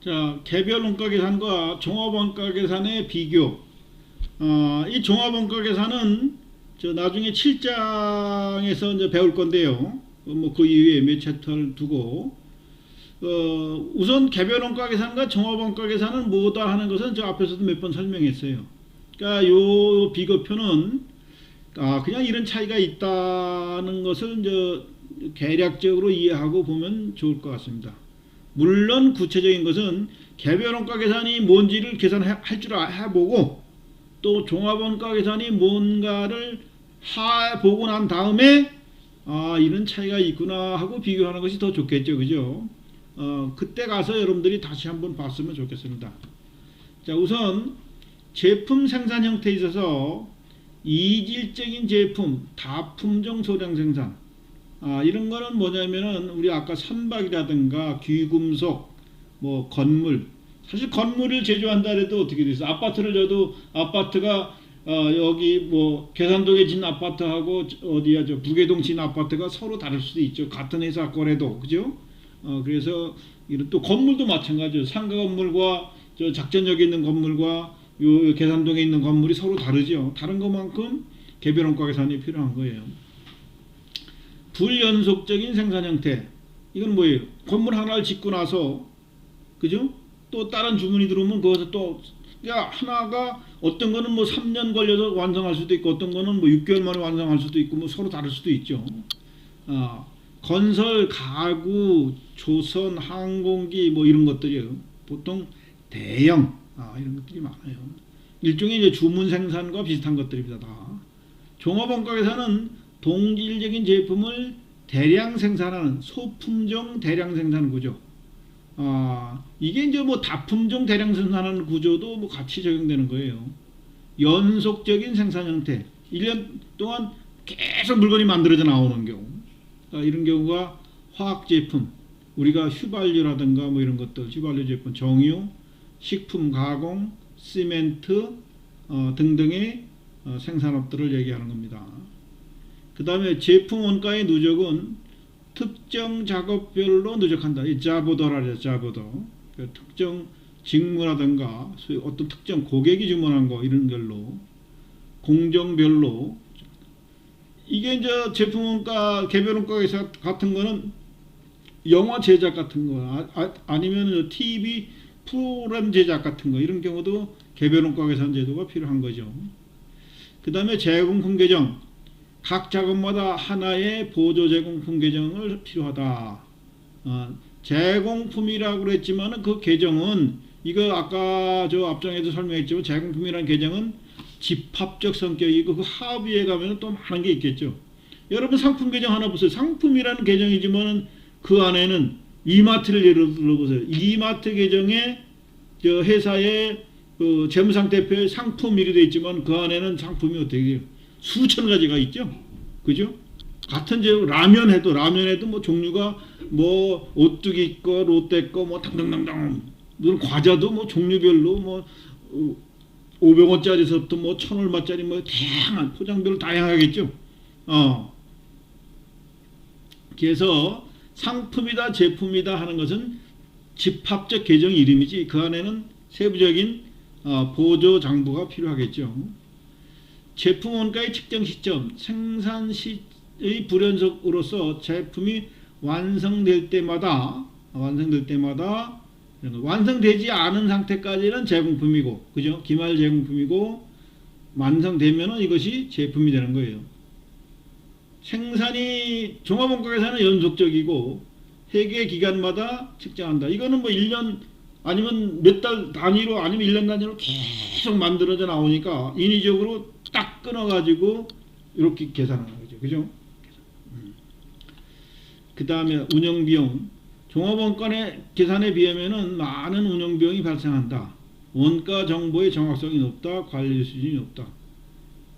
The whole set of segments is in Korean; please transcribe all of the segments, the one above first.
자, 개별 원가 계산과 종합 원가 계산의 비교. 이 종합 원가 계산은 나중에 7장에서 이제 배울 건데요. 뭐 그 이후에 몇 챕터를 두고 우선 개별 원가 계산과 종합 원가 계산은 뭐다 하는 것은 저 앞에서도 몇 번 설명했어요. 그러니까 요 비교표는 그냥 이런 차이가 있다는 것을 이제 개략적으로 이해하고 보면 좋을 것 같습니다. 물론 구체적인 것은 개별 원가 계산이 뭔지를 계산할 줄 해보고 또 종합 원가 계산이 뭔가를 해보고 난 다음에 이런 차이가 있구나 하고 비교하는 것이 더 좋겠죠, 그죠? 그때 가서 여러분들이 다시 한번 봤으면 좋겠습니다. 자, 우선 제품 생산 형태에 있어서 이질적인 제품, 다품종 소량 생산, 이런 거는 뭐냐면은 우리 아까 선박이라든가 귀금속, 뭐 건물, 사실 건물을 제조한다 해도 어떻게 돼서 아파트를 져도 아파트가 여기 뭐 계산동에 진 아파트하고 어디야 저 부계동 진 아파트가 서로 다를 수도 있죠. 같은 회사 거래도, 그죠? 그래서 이런 또 건물도 마찬가지죠. 상가 건물과 저 작전역에 있는 건물과 요 계산동에 있는 건물이 서로 다르죠. 다른 것만큼 개별 원가 계산이 필요한 거예요. 불연속적인 생산 형태. 이건 뭐예요? 건물 하나를 짓고 나서, 그죠? 또 다른 주문이 들어오면 거기서 또, 야, 하나가 어떤 거는 뭐 3년 걸려서 완성할 수도 있고 어떤 거는 뭐 6개월 만에 완성할 수도 있고 뭐 서로 다를 수도 있죠. 건설, 가구, 조선, 항공기 뭐 이런 것들이요. 보통 대형 이런 것들이 많아요. 일종의 이제 주문 생산과 비슷한 것들입니다. 다. 종합원가 계산은 동질적인 제품을 대량 생산하는 소품종 대량 생산 구조. 이게 이제 뭐 다품종 대량 생산하는 구조도 뭐 같이 적용되는 거예요. 연속적인 생산 형태. 1년 동안 계속 물건이 만들어져 나오는 경우. 이런 경우가 화학 제품, 우리가 휘발유라든가 뭐 이런 것들, 휘발유 제품, 정유, 식품 가공, 시멘트 등등의 생산업들을 얘기하는 겁니다. 그 다음에 제품 원가의 누적은 특정 작업별로 누적한다. 이 자보더라 그래요. 자보더. 특정 직무라든가 어떤 특정 고객이 주문한 거 이런 걸로 공정별로. 이게 이제 제품 원가, 개별 원가 같은 거는 영화 제작 같은 거 아니면 TV 프로그램 제작 같은 거 이런 경우도 개별 원가 계산 제도가 필요한 거죠. 그 다음에 제공품 계정. 각 작업마다 하나의 보조 제공품 계정을 필요하다. 제공품이라고 그랬지만 그 계정은 이거 아까 저 앞장에도 설명했지만 제공품이라는 계정은 집합적 성격이고 그 하위에 가면 또 많은 게 있겠죠. 여러분 상품 계정 하나 보세요. 상품이라는 계정이지만 그 안에는 이마트를 예를 들어보세요. 이마트 계정에 저 회사의 그 재무상태표에 상품일이 되어 있지만 그 안에는 상품이 어떻게 돼요? 수천 가지가 있죠. 그죠? 같은 제품 라면에도 뭐 종류가 뭐 오뚜기 거, 롯데 거 뭐 당당당당. 무슨 과자도 뭐 종류별로 뭐 500원짜리서부터 뭐 1,000얼마짜리 뭐 다양한 포장별로 다양하겠죠. 그래서 상품이다 제품이다 하는 것은 집합적 계정 이름이지 그 안에는 세부적인 보조 장부가 필요하겠죠. 제품 원가의 측정 시점, 생산 시의 불연속으로서 제품이 완성될 때마다 완성되지 않은 상태까지는 제공품이고, 그죠? 기말 제공품이고 완성되면은 이것이 제품이 되는 거예요. 생산이 종합원가 계산은 연속적이고 회계 기간마다 측정한다. 이거는 뭐 1년 아니면 몇 달 단위로 아니면 1년 단위로 계속 만들어져 나오니까 인위적으로 딱 끊어가지고 이렇게 계산하는 거죠. 그죠? 그 다음에 운영비용. 종합원가 계산에 비하면 많은 운영비용이 발생한다. 원가 정보의 정확성이 높다. 관리 수준이 높다.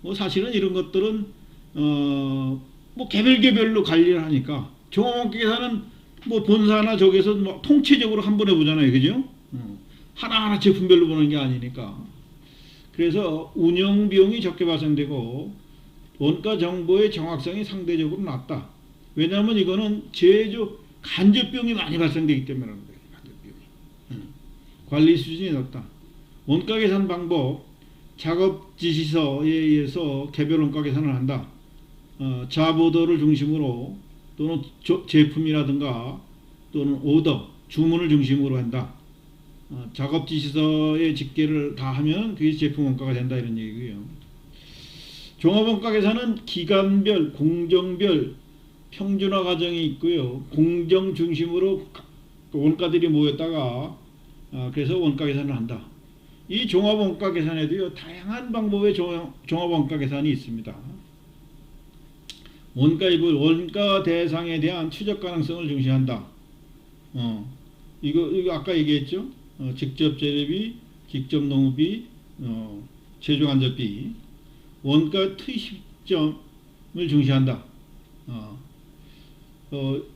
뭐 사실은 이런 것들은 뭐 개별로 관리를 하니까 종합원가 계산은 뭐 본사나 저기서 뭐 통체적으로 한 번에 보잖아요. 그죠? 하나하나 제품별로 보는 게 아니니까. 그래서 운영 비용이 적게 발생되고 원가 정보의 정확성이 상대적으로 낮다. 왜냐하면 이거는 제조 간접 비용이 많이 발생되기 때문에 그런 거예요. 간접 비용이. 관리 수준이 높다. 원가 계산 방법, 작업 지시서에 의해서 개별 원가 계산을 한다. 자보도를 중심으로 또는 제품이라든가 또는 오더, 주문을 중심으로 한다. 작업 지시서의 집계를 다 하면 그게 제품 원가가 된다 이런 얘기고요. 종합 원가 계산은 기간별, 공정별 평준화 과정이 있고요. 공정 중심으로 원가들이 모였다가 그래서 원가 계산을 한다. 이 종합 원가 계산에도요 다양한 방법의 종합 원가 계산이 있습니다. 원가입을 원가 대상에 대한 추적 가능성을 중시한다. 이거 아까 얘기했죠. 직접 재료비, 직접 농업비, 제조 간접비, 원가 투입 시점을 중시한다.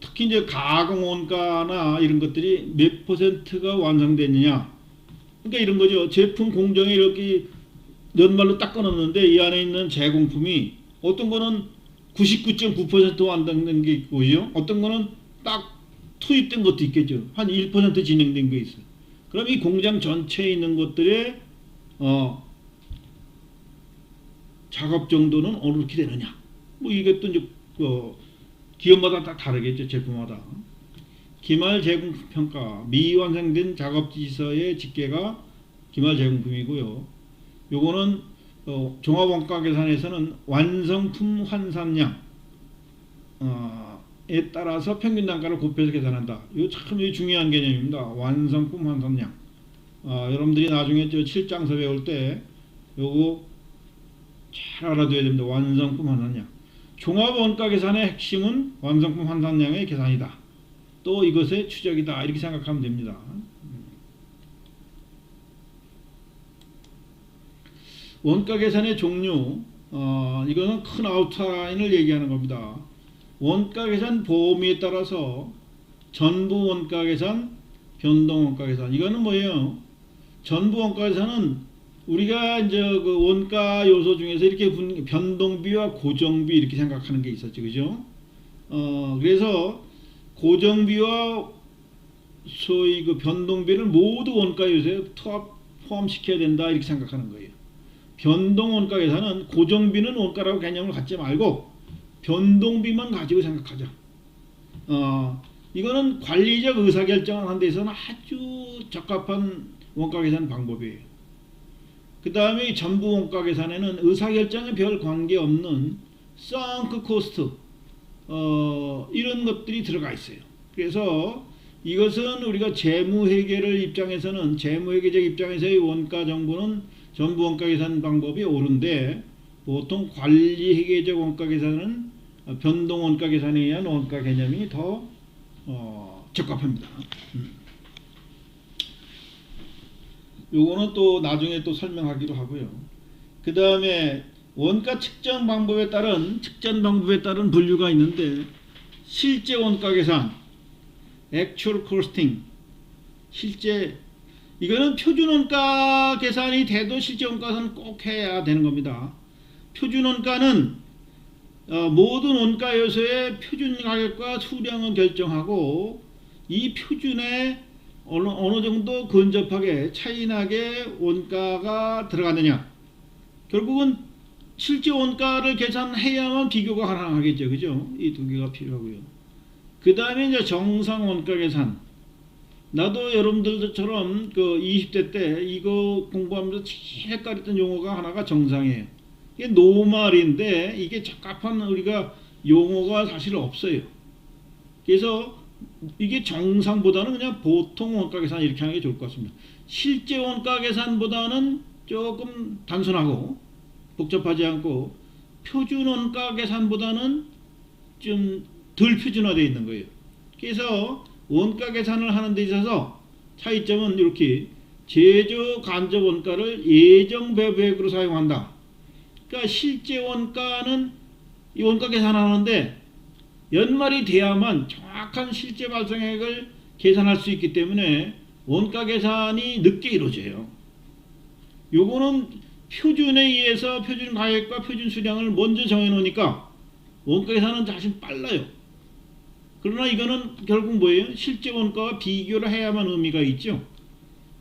특히 이제 가공 원가나 이런 것들이 몇 %가 완성됐느냐. 그러니까 이런 거죠. 제품 공정에 이렇게 연말로 딱 끊었는데 이 안에 있는 제공품이 어떤 거는 99.9% 완성된 게 있고요. 어떤 거는 딱 투입된 것도 있겠죠. 한 1% 진행된 게 있어요. 그럼 이 공장 전체에 있는 것들의 작업 정도는 어떻게 되느냐. 뭐 이게 또 이제 기업마다 다 다르겠죠. 제품마다. 기말 제공품 평가, 미완성된 작업 지시서의 집계가 기말 제공품이고요. 요거는 종합 원가 계산에서는 완성품 환산량에 따라서 평균 단가를 곱해서 계산한다. 이거 참 중요한 개념입니다. 완성품 환산량. 여러분들이 나중에 저 실장서 배울 때 요거 잘 알아둬야 됩니다. 완성품 환산량. 종합 원가 계산의 핵심은 완성품 환산량의 계산이다. 또 이것의 추적이다. 이렇게 생각하면 됩니다. 원가 계산의 종류, 이거는 큰 아웃라인을 얘기하는 겁니다. 원가 계산 범위에 따라서 전부 원가 계산, 변동 원가 계산. 이거는 뭐예요? 전부 원가 계산은 우리가 이제 그 원가 요소 중에서 이렇게 변동비와 고정비 이렇게 생각하는 게 있었죠, 그죠? 그래서 고정비와 소위 그 변동비를 모두 원가 요소에 포함시켜야 된다 이렇게 생각하는 거예요. 변동 원가 계산은 고정비는 원가라고 개념을 갖지 말고 변동비만 가지고 생각하자. 이거는 관리적 의사결정을 하는 데 있어서는 아주 적합한 원가 계산 방법이에요. 그 다음에 전부 원가 계산에는 의사결정에 별 관계없는 썬크 코스트 이런 것들이 들어가 있어요. 그래서 이것은 우리가 재무회계를 입장에서는 재무회계적 입장에서의 원가 정보는 전부 원가 계산 방법이 옳은데 보통 관리회계적 원가 계산은 변동 원가 계산에 의한 원가 개념이 더 적합합니다. 요거는 또 나중에 또 설명하기로 하고요. 그 다음에 원가 측정 방법에 따른 분류가 있는데 실제 원가 계산, actual costing, 실제 이거는 표준 원가 계산이 돼도 실제 원가 계산은 꼭 해야 되는 겁니다. 표준 원가는 모든 원가 요소의 표준 가격과 수량을 결정하고 이 표준에 어느 정도 근접하게 차이나게 원가가 들어가느냐. 결국은 실제 원가를 계산해야만 비교가 가능하겠죠. 그죠? 이 두 개가 필요하고요. 그 다음에 이제 정상 원가 계산. 나도 여러분들처럼 그 20대 때 이거 공부하면서 제일 헷갈렸던 용어가 하나가 정상이에요. 이게 노말인데 이게 적합한 우리가 용어가 사실 없어요. 그래서 이게 정상보다는 그냥 보통 원가 계산 이렇게 하는 게 좋을 것 같습니다. 실제 원가 계산보다는 조금 단순하고 복잡하지 않고 표준 원가 계산보다는 좀 덜 표준화되어 있는 거예요. 그래서 원가 계산을 하는 데 있어서 차이점은 이렇게 제조 간접 원가를 예정 배부액으로 사용한다. 그러니까 실제 원가는 이 원가 계산하는데 연말이 돼야만 정확한 실제 발생액을 계산할 수 있기 때문에 원가 계산이 늦게 이루어져요. 요거는 표준에 의해서 표준 가격과 표준 수량을 먼저 정해놓으니까 원가 계산은 사실 빨라요. 그러나 이거는 결국 뭐예요? 실제 원가와 비교를 해야만 의미가 있죠.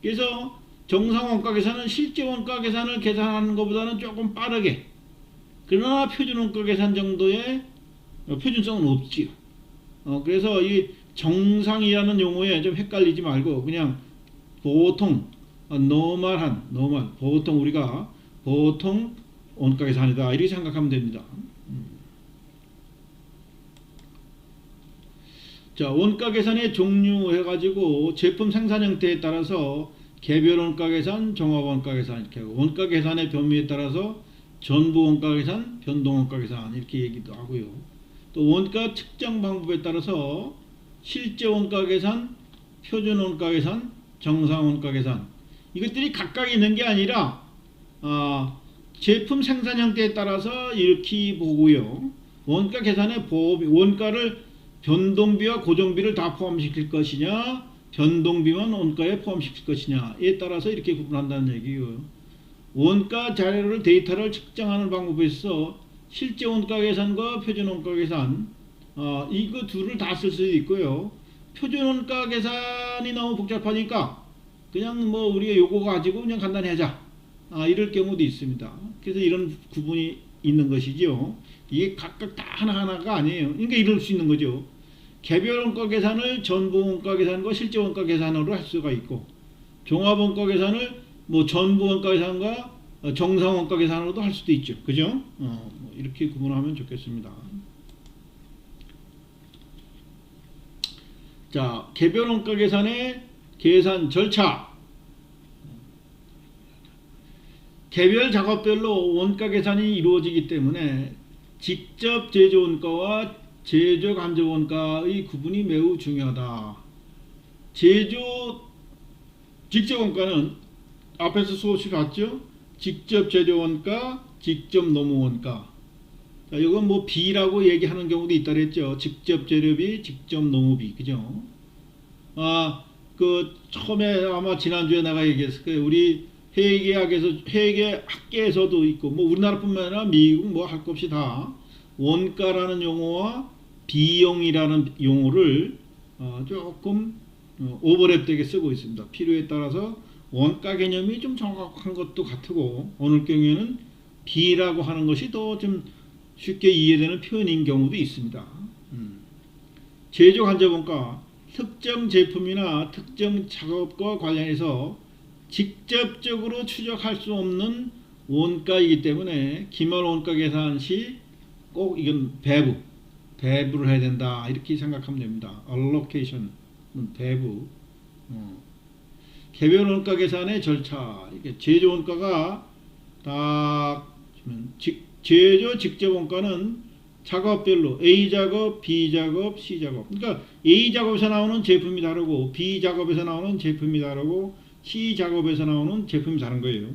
그래서 정상 원가 계산은 실제 원가 계산을 계산하는 것보다는 조금 빠르게, 그러나 표준 원가 계산 정도의 표준성은 없지요. 그래서 이 정상이라는 용어에 좀 헷갈리지 말고 그냥 보통 노멀 보통 우리가 보통 원가 계산이다 이렇게 생각하면 됩니다. 자, 원가 계산의 종류 해가지고 제품 생산 형태에 따라서 개별 원가 계산, 종합 원가 계산 이렇게 하고, 원가 계산의 변미에 따라서 전부 원가 계산, 변동 원가 계산 이렇게 얘기도 하고요. 또 원가 측정 방법에 따라서 실제 원가 계산, 표준 원가 계산, 정상 원가 계산, 이것들이 각각 있는 게 아니라 제품 생산 형태에 따라서 이렇게 보고요. 원가 계산의 보험, 원가를 변동비와 고정비를 다 포함시킬 것이냐, 변동비만 원가에 포함시킬 것이냐에 따라서 이렇게 구분한다는 얘기예요. 원가 자료를 데이터를 측정하는 방법에 있어 실제 원가 계산과 표준 원가 계산, 이거 둘을 다 쓸 수도 있고요. 표준 원가 계산이 너무 복잡하니까 그냥 뭐 우리가 요거 가지고 그냥 간단히 하자, 이럴 경우도 있습니다. 그래서 이런 구분이 있는 것이죠. 이게 각각 다 하나하나가 아니에요. 그러니까 이럴 수 있는 거죠. 개별 원가 계산을 전부 원가 계산과 실제 원가 계산으로 할 수가 있고, 종합 원가 계산을 뭐 전부 원가 계산과 정상 원가 계산으로도 할 수도 있죠. 그죠? 이렇게 구분하면 좋겠습니다. 자, 개별 원가 계산의 계산 절차. 개별 작업별로 원가 계산이 이루어지기 때문에 직접 제조 원가와 제조 간접 원가의 구분이 매우 중요하다. 직접 원가는 앞에서 수없이 봤죠? 직접 제조 원가, 직접 노무 원가. 자, 이건 뭐 비라고 얘기하는 경우도 있다 그랬죠. 직접 재료비, 직접 노무비. 그죠? 처음에 아마 지난주에 내가 얘기했을 거예요. 우리 회계학계에서도 있고, 뭐 우리나라뿐만 아니라 미국 뭐 할 것 없이 다 원가라는 용어와 비용이라는 용어를 조금 오버랩되게 쓰고 있습니다. 필요에 따라서 원가 개념이 좀 정확한 것도 같고, 어느 경우에는 비라고 하는 것이 더 좀 쉽게 이해되는 표현인 경우도 있습니다. 제조 간접 원가, 특정 제품이나 특정 작업과 관련해서 직접적으로 추적할 수 없는 원가이기 때문에 기말 원가 계산 시 꼭 이건 배부를 해야 된다 이렇게 생각하면 됩니다. allocation은 배부. 개별 원가 계산의 절차. 이게 제조 원가가 딱 제조 직접 원가는 작업별로 A 작업, B 작업, C 작업. 그러니까 A 작업에서 나오는 제품이 다르고, B 작업에서 나오는 제품이 다르고, C 작업에서 나오는 제품이 다른 거예요.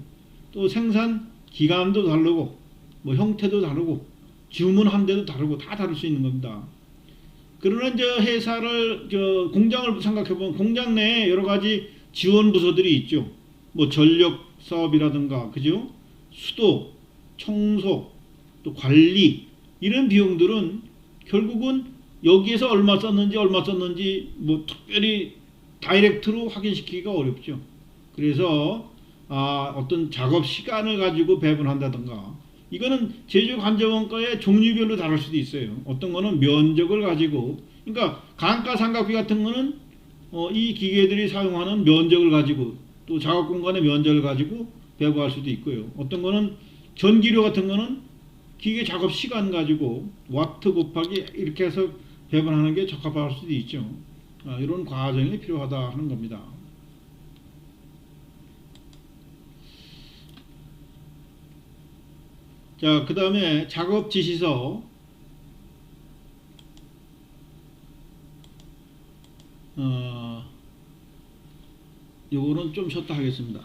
또 생산 기간도 다르고, 뭐 형태도 다르고, 주문한 데도 다르고, 다 다를 수 있는 겁니다. 그러나 이제 공장을 생각해 보면 공장 내에 여러 가지 지원 부서들이 있죠. 뭐 전력 사업이라든가, 그죠? 수도, 청소, 또 관리, 이런 비용들은 결국은 여기에서 얼마 썼는지 뭐 특별히 다이렉트로 확인시키기가 어렵죠. 그래서 어떤 작업 시간을 가지고 배분한다든가, 이거는 제조 간접 원가의 종류별로 다를 수도 있어요. 어떤 거는 면적을 가지고, 그러니까 감가상각비 같은 거는 이 기계들이 사용하는 면적을 가지고, 또 작업 공간의 면적을 가지고 배분할 수도 있고요. 어떤 거는 전기료 같은 거는 기계 작업 시간 가지고 와트 곱하기 이렇게 해서 배분하는 게 적합할 수도 있죠. 이런 과정이 필요하다 하는 겁니다. 자, 그 다음에 작업 지시서. 요거는 좀 쉬었다 하겠습니다.